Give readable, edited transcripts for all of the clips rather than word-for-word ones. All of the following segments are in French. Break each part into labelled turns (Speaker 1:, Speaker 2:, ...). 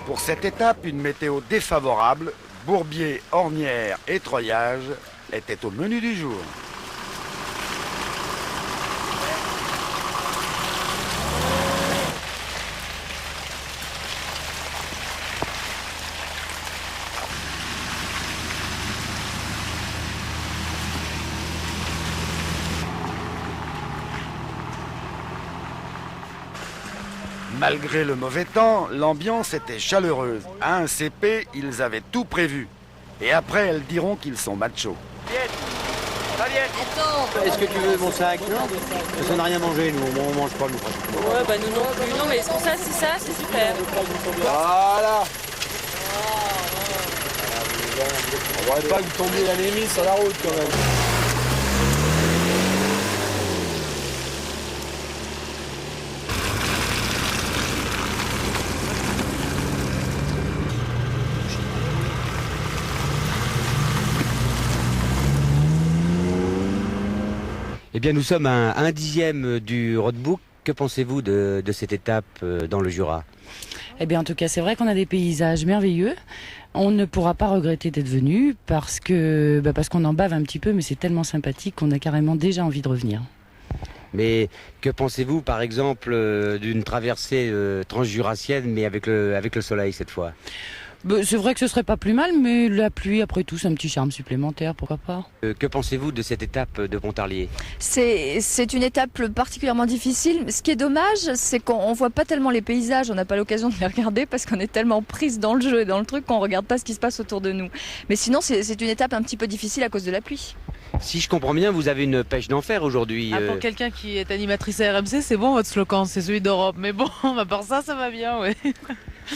Speaker 1: Pour cette étape, une météo défavorable, bourbier, ornières et troyage étaient au menu du jour. Malgré le mauvais temps, l'ambiance était chaleureuse. À un CP, ils avaient tout prévu. Et après, elles diront qu'ils sont machos.
Speaker 2: Attends. Est-ce que tu veux mon sac? Non. Parce qu'on n'a rien mangé, nous. On mange pas, nous.
Speaker 3: Ouais, bah nous non plus. Non, mais pour ça, c'est super.
Speaker 2: Voilà.
Speaker 4: On va pas vous tomber l'anémie sur la route, quand même.
Speaker 2: Eh bien, nous sommes à un dixième du roadbook. Que pensez-vous de cette étape dans le Jura?
Speaker 5: Eh bien, en tout cas, c'est vrai qu'on a des paysages merveilleux. On ne pourra pas regretter d'être venu parce qu'on en bave un petit peu, mais c'est tellement sympathique qu'on a carrément déjà envie de revenir.
Speaker 2: Mais que pensez-vous, par exemple, d'une traversée transjurassienne, mais avec le soleil cette fois?
Speaker 5: C'est vrai que ce serait pas plus mal, mais la pluie, après tout, c'est un petit charme supplémentaire, pourquoi pas.
Speaker 2: Que pensez-vous de cette étape de Pontarlier?
Speaker 6: C'est une étape particulièrement difficile. Ce qui est dommage, c'est qu'on voit pas tellement les paysages, on n'a pas l'occasion de les regarder parce qu'on est tellement prise dans le jeu et dans le truc qu'on regarde pas ce qui se passe autour de nous. Mais sinon, c'est une étape un petit peu difficile à cause de la pluie.
Speaker 2: Si je comprends bien, vous avez une pêche d'enfer aujourd'hui.
Speaker 3: Pour quelqu'un qui est animatrice à RMC, c'est bon votre slogan, c'est celui d'Europe. Mais bon, à part ça va bien, ouais.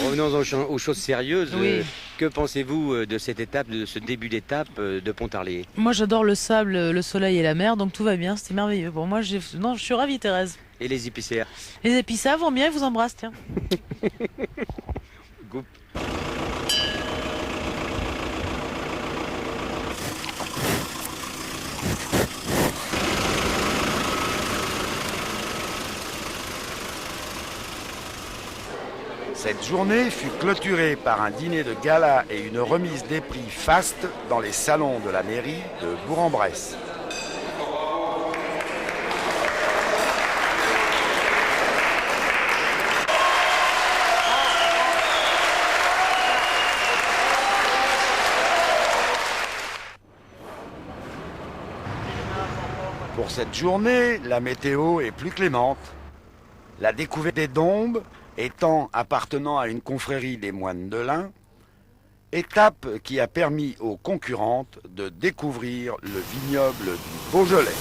Speaker 2: Revenons aux choses sérieuses.
Speaker 3: Oui.
Speaker 2: Que pensez-vous de cette étape, de ce début d'étape de Pontarlier?
Speaker 3: Moi j'adore le sable, le soleil et la mer, donc tout va bien, c'était merveilleux. Pour moi, je suis ravie Thérèse.
Speaker 2: Et les épicéas?
Speaker 3: Les épicéas vont bien, ils vous embrassent, tiens.
Speaker 2: Goup.
Speaker 1: Cette journée fut clôturée par un dîner de gala et une remise des prix faste dans les salons de la mairie de Bourg-en-Bresse. Pour cette journée, la météo est plus clémente. La découverte des dombes, étang appartenant à une confrérie des moines de l'Ain, étape qui a permis aux concurrentes de découvrir le vignoble du Beaujolais.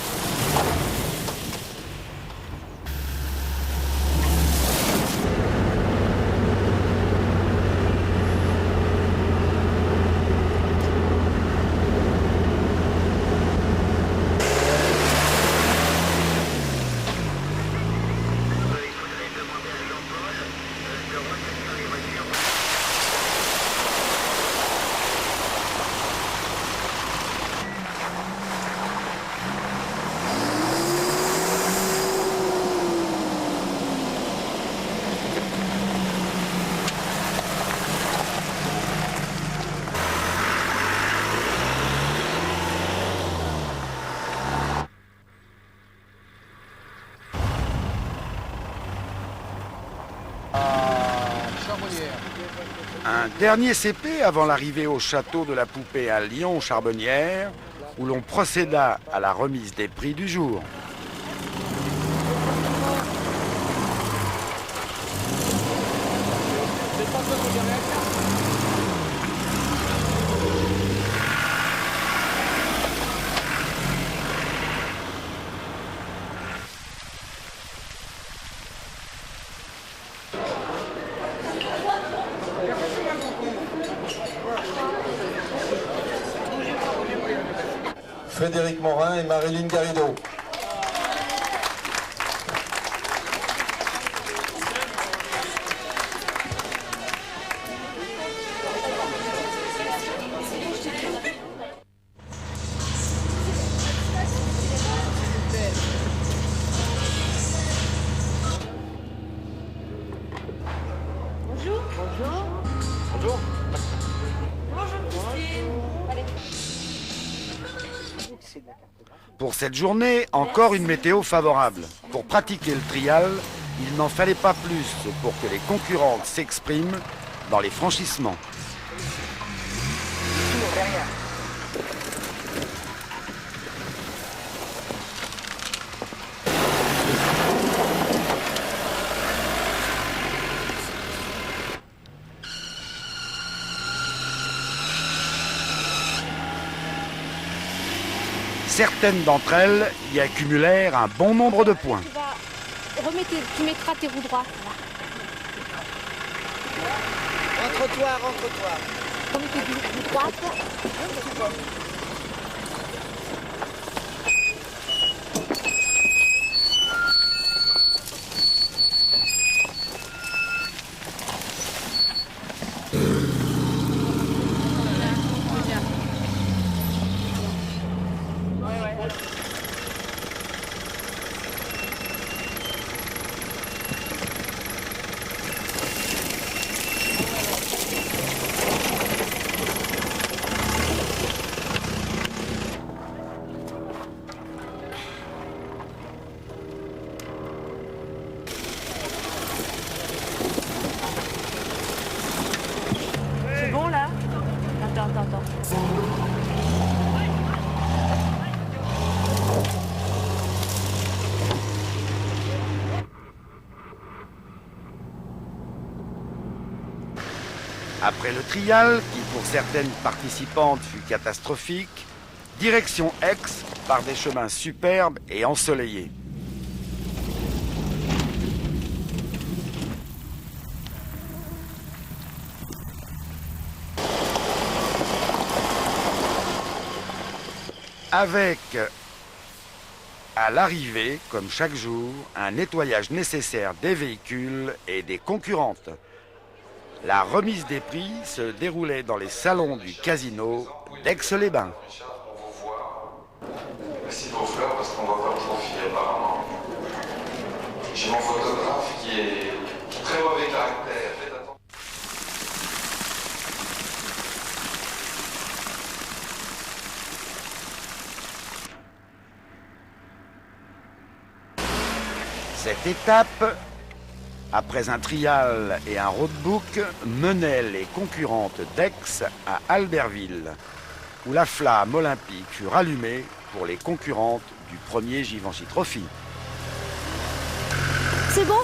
Speaker 1: Un dernier CP avant l'arrivée au château de la Poupée à Lyon-Charbonnières, où l'on procéda à la remise des prix du jour.
Speaker 4: Frédéric Morin et Marilyn Garrido.
Speaker 1: Pour cette journée, encore une météo favorable. Pour pratiquer le trial, il n'en fallait pas plus pour que les concurrentes s'expriment dans les franchissements. Certaines d'entre elles y accumulèrent un bon nombre de points.
Speaker 7: Tu mettras tes roues droites.
Speaker 8: Rentre-toi, rentre-toi.
Speaker 7: Remets tes roues droites. C'est bon là? Attends.
Speaker 1: Après le trial, qui pour certaines participantes fut catastrophique, direction Aix par des chemins superbes et ensoleillés. Avec, à l'arrivée, comme chaque jour, un nettoyage nécessaire des véhicules et des concurrentes. La remise des prix se déroulait dans les salons du casino d'Aix-les-Bains.
Speaker 9: Merci de vos fleurs parce qu'on ne voit pas le profil apparemment. J'ai mon photographe qui est très mauvais caractère. Faites attention.
Speaker 1: Cette étape, après un trial et un roadbook, menait les concurrentes d'Aix à Albertville, où la flamme olympique fut rallumée pour les concurrentes du premier Givenchy Trophy.
Speaker 7: C'est bon.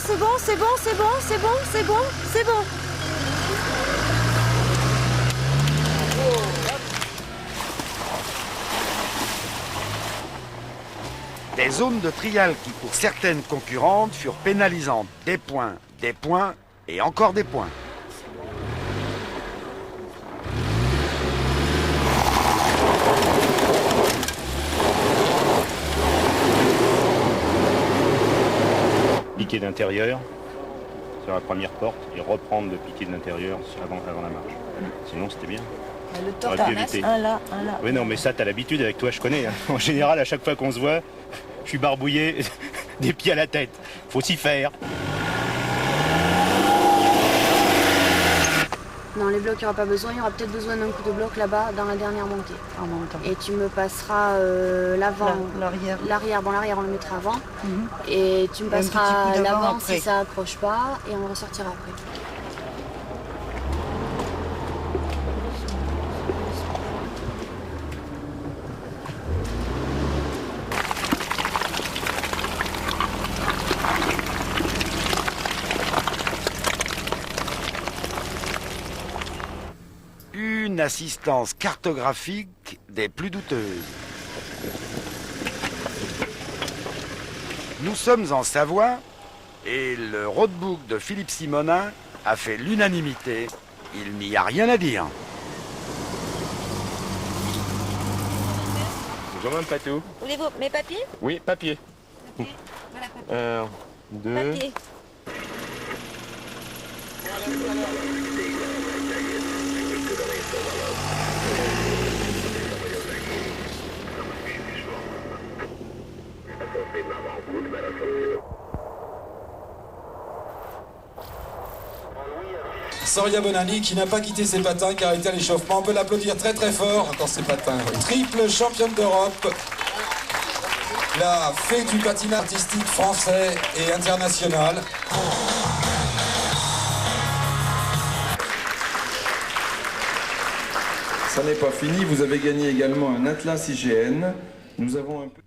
Speaker 1: Des zones de trial qui, pour certaines concurrentes, furent pénalisantes. Des points et encore des points.
Speaker 10: Piquer d'intérieur sur la première porte et reprendre le piqué de l'intérieur avant la marche. Sinon, c'était bien.
Speaker 8: Le temps
Speaker 10: T'aurais pu éviter.
Speaker 8: un là.
Speaker 10: Oui, non, mais ça, t'as l'habitude avec toi, je connais. Hein. En général, à chaque fois qu'on se voit, je suis barbouillé des pieds à la tête. Faut s'y faire.
Speaker 7: Dans les blocs, il n'y aura pas besoin. Il y aura peut-être besoin d'un coup de bloc là-bas, dans la dernière montée.
Speaker 8: En même temps.
Speaker 7: Et tu me passeras l'avant.
Speaker 8: L'arrière.
Speaker 7: L'arrière, l'arrière, on le mettra avant. Et tu me passeras
Speaker 8: petit coup d'avant
Speaker 7: l'avant
Speaker 8: après.
Speaker 7: si ça accroche pas. Et on ressortira après.
Speaker 1: Une assistance cartographique des plus douteuses. Nous sommes en Savoie et le roadbook de Philippe Simonin a fait l'unanimité. Il n'y a rien à dire.
Speaker 10: Bonjour, Mme Patou.
Speaker 7: Voulez-vous mes papiers?
Speaker 10: Oui, papier.
Speaker 7: Voilà, papier.
Speaker 10: 2.
Speaker 7: Papier.
Speaker 11: Soria Bonani qui n'a pas quitté ses patins, qui a arrêté à l'échauffement. On peut l'applaudir très très fort. Encore ses patins. Triple championne d'Europe la fée du patinage artistique français et international.
Speaker 12: Ça n'est pas fini, vous avez gagné également un Atlas IGN. Nous avons un peu...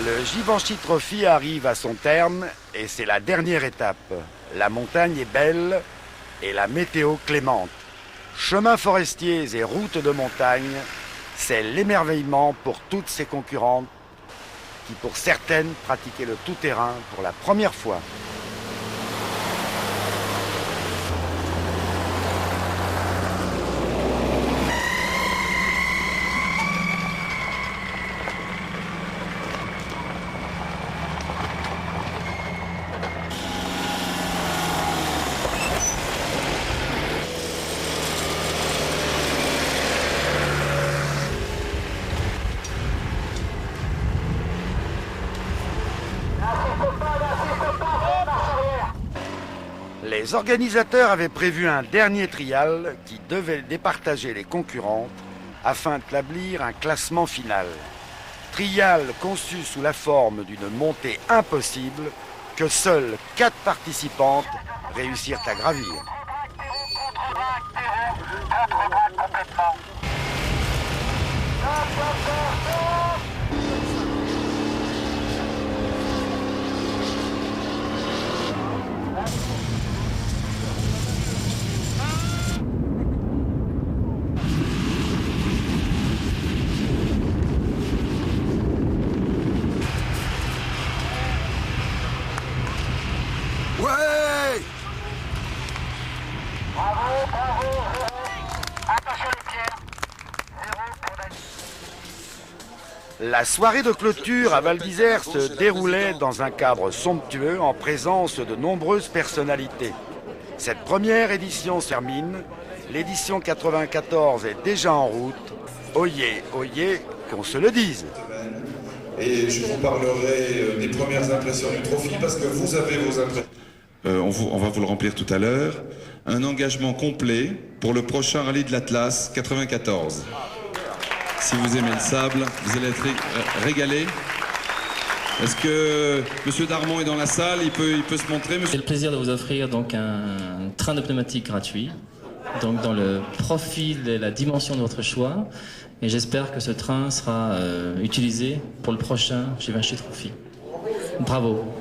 Speaker 1: Le Givenchy Trophy arrive à son terme et c'est la dernière étape. La montagne est belle et la météo clémente. Chemins forestiers et routes de montagne, c'est l'émerveillement pour toutes ces concurrentes qui pour certaines pratiquaient le tout-terrain pour la première fois. Les organisateurs avaient prévu un dernier trial qui devait départager les concurrentes afin d'établir un classement final. Trial conçu sous la forme d'une montée impossible que seules 4 participantes réussirent à gravir.
Speaker 11: Ouais!
Speaker 1: La soirée de clôture à Val d'Isère se déroulait dans un cadre somptueux en présence de nombreuses personnalités. Cette première édition se termine, l'édition 94 est déjà en route. Oyez, oyez, qu'on se le dise.
Speaker 12: Et je vous parlerai des premières impressions du trophy parce que vous avez vos impressions. On va vous le remplir tout à l'heure. Un engagement complet pour le prochain rallye de l'Atlas 94. Si vous aimez le sable, vous allez être régalé. Est-ce que Monsieur Darmon est dans la salle? Il peut se montrer, monsieur?
Speaker 13: J'ai le plaisir de vous offrir donc un train de pneumatique gratuit, donc dans le profil et la dimension de votre choix. Et j'espère que ce train sera utilisé pour le prochain Givenchy Trophy. Bravo.